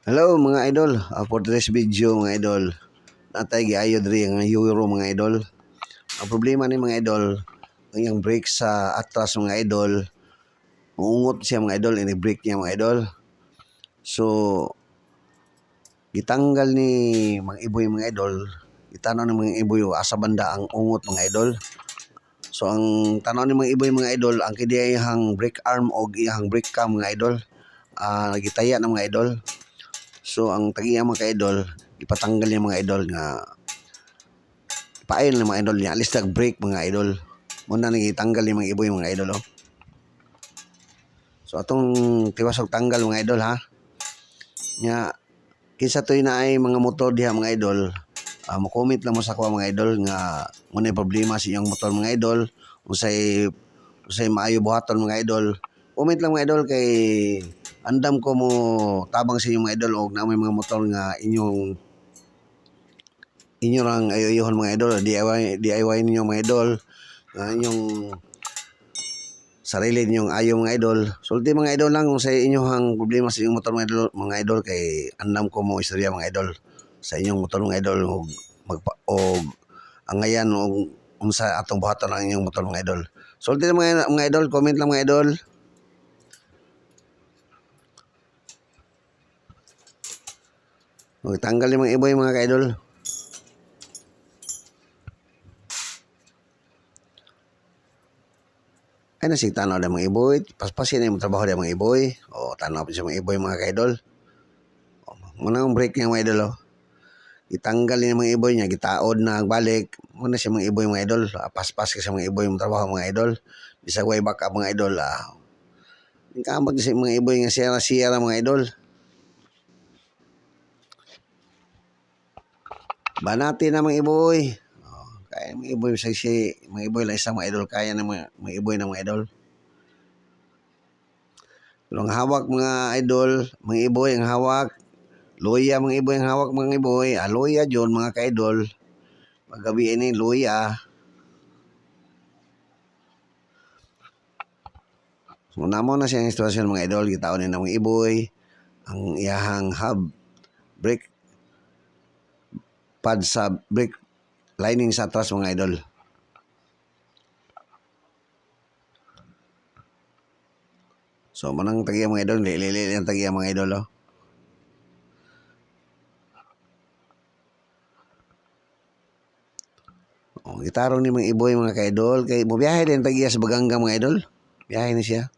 Hello mga idol, for today's video mga idol, natay giayo diri nga euro mga idol. Ang problema ni mga idol, ang iyang brake sa atras mga idol, uungot siya mga idol, ini-brake niya mga idol. So, gitanggal ni Mang Iboy mga idol, itanaw ni Mang Iboy asa banda ang ungot mga idol. So, ang tanaw ni Mang Iboy mga idol, ang kidiyahang brake arm o iyang brake cam mga idol, gitaya na mga idol. So ang tagiya mga idol, ipatanggal niya mga idol nga pail ng mga idol niya, alis nag-break mga idol. Muna nang itanggal ni mga iboy mga idol. Oh. So atong tiwasog tanggal mga idol ha. Nya kinsa toy na ay mga motor diha mga idol. Mo-comment lang mo sa ko mga idol nga muna problema sa iyong motor mga idol. Usay maayo buhaton mga idol. Comment lang mga idol kay andam ko mo tabang sa inyong mga idol og na may mga motor nga inyo lang ayoyon mga idol, DIY ninyo mga idol, inyong sarili ninyong ayaw mga idol. Sulti mga idol lang kung sa inyong problema sa inyong motor mga idol kay andam ko mo istorya mga idol sa inyong motor mga idol og angayan og unsa atong buhaton ang inyong motor mga idol. Sulti mga idol, comment lang mga idol. Tanggal yung mga iboy mga ka-idol. Ay nasig tanaw na mga iboy, paspasin na yung trabaho na mga iboy, o tanaw pa siya mga iboy mga kaidol. Muna ang break niya mga idol, oh. Itanggal niya mga iboy niya, gitaod na balik, muna siya mga iboy mga idol, paspas ka siya mga iboy mga trabaho mga idol, bisag way back up mga idol, kamag siya mga iboy nga siyara mga idol. Banati na mga iboy, kaya mga iboy sa mga iboy lang isang mga idol, kaya na mga iboy na mga idol. Ang hawak mga idol, mga iboy ang hawak. Luya mga iboy ang hawak mga iboy. Luya dyon mga ka-idol. Paggabi ini luya. So namo na siya ang sitwasyon mga idol. Gitaon na mga iboy. Ang iyahang hub. Brake pad sa brake lining sa atras mga idol. So manang tagiya mga idol. Lili ang tagiya mga idol. Oh. Gitarong ni mga iboy mga ka-idol. Kay bubiyahe din tagiya sa Baganga mga idol. Biyahe ni siya.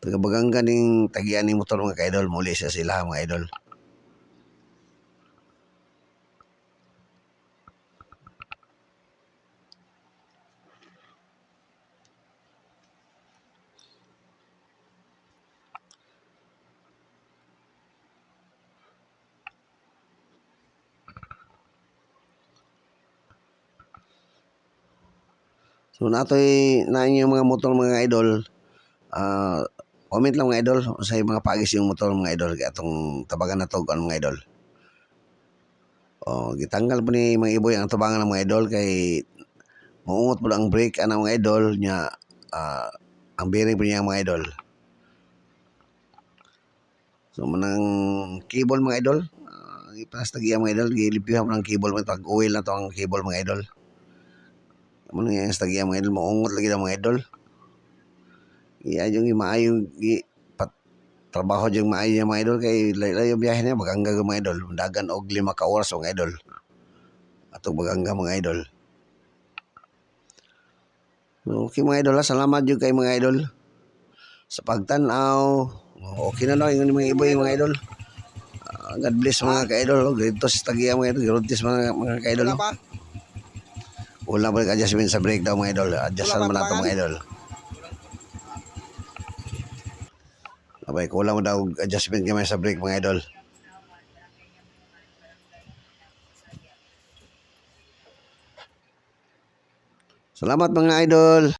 Taga Baganga ning tagiya ni motor mga ka-idol. Muli siya sila mga idol. So natoy na inyong mga motor mga idol, comment lang mga idol sa mga pagis yung motor mga idol kaya atong tabagan na to mga idol. Gitanggal po ni mga iboy ang tabangan ng mga idol kay maungot po ang brake ang mga idol niya, ang bearing po niya mga idol. So manang cable mga idol, ipanastagiya mga idol, gilipihan mo ng cable mga pag-oil na to ang cable mga idol. Ano yung stagya mga idol, maungot lagi na mga idol. Iya yung maayo trabaho yung maayo yung mga idol kay layo biyahe niya Baganga mga idol. Dagan og 5 ka oras mga idol. Atong Baganga mga idol. Okay mga idol, salamat yung kay mga idol sa pagtanaw. Okay na lang yung mga iboy mga idol. God bless mga ka-idol. Grito sa tagiya mga idol. Gruntis mga ka-idol. Wala balik adjustment sa brake daw mga idol. Adjustan man nato mga idol. Abay, kulang mo daw adjustment gamay sa brake mga idol. Salamat mga idol.